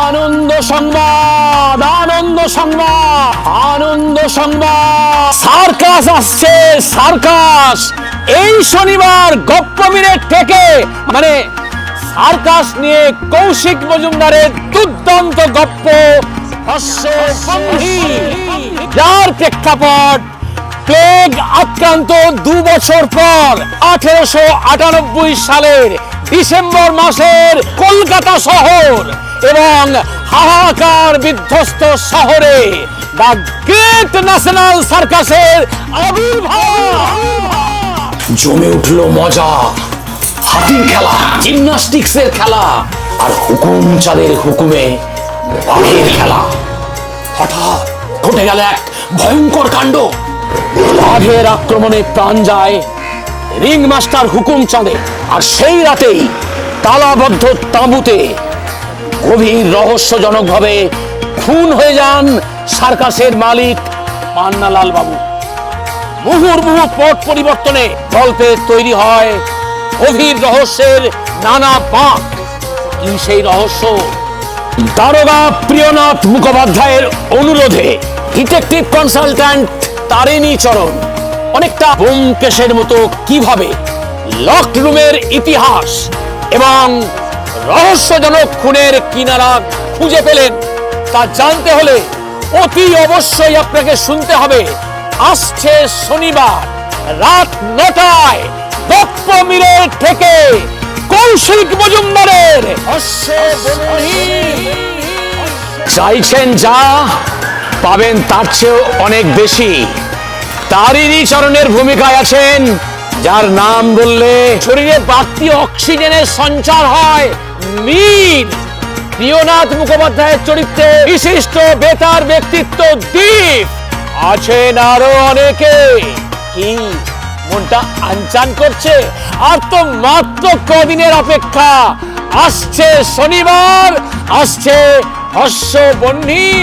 আনন্দ সংবাদ, আনন্দ সংবাদ, আনন্দ সংবাদ। সার্কাস আসছে, সার্কাস এই শনিবার গপ্পমিরের থেকে, মানে সার্কাস নিয়ে কৌশিক মজুমদারের দুর্দান্ত গপ্প হাস্যবন্ধী, যার প্রেক্ষাপট প্লেগ আক্রান্ত 2 বছর পর 1898 সালের ডিসেম্বর মাসের কলকাতা শহর এবং হাহাকার বিধ্বস্ত শহরে দ্য গ্রেট ন্যাশনাল সার্কাসের আবির্ভাব। জমে উঠল মজা, হাতির খেলা, জিমন্যাস্টিক্সের খেলা আর হুকুম চাঁদের হুকুমে বাঘের খেলা। হঠাৎ ঘটে গেল এক ভয়ঙ্কর কাণ্ড। বাঘের আক্রমণে প্রাণ যায় রিং মাস্টার হুকুম চাঁদে, আর সেই রাতেই তালাবদ্ধ তাঁবুতে গভীর রহস্যজনকভাবে খুন হয়ে যান সার্কাসের মালিক পান্নালাল বাবু। মুহুর্মুহু পট পরিবর্তনে গল্পে তৈরি হয় গভীর রহস্যের নানা পাক। কি সেই রহস্য? দারোগা প্রিয়নাথ মুখোপাধ্যায়ের অনুরোধে ডিটেকটিভ কনসালট্যান্ট তারিণী চরণ অনেকটা ব্যোমকেশের মতো কিভাবে লকড রুমের ইতিহাস এবং রহস্যজনক খুনের কিনারা খুঁজে পেলেন তা জানতে হলে অতি অবশ্যই আপনাকে শুনতে হবে আসছে শনিবার রাত 9টায় গপ্পমিরের থেকে কৌশিক মজুমদারের হাস্যবন্ধী। চাইছেন যা পাবেন তার চেয়েও অনেক বেশি। তারিণী চরণের ভূমিকায় আছেন যার নাম বললে শরীরে বাড়তি অক্সিজেনের সঞ্চার হয়, মীর। প্রিয়নাথ মুখোপাধ্যায়ের চরিত্রে বিশিষ্ট বেতার ব্যক্তিত্ব দীপ। আছেন আরো অনেকে। কি মনটা আনচান করছে? আর তো মাত্র কদিনের অপেক্ষা। আসছে শনিবার, আসছে হাস্যবন্ধী।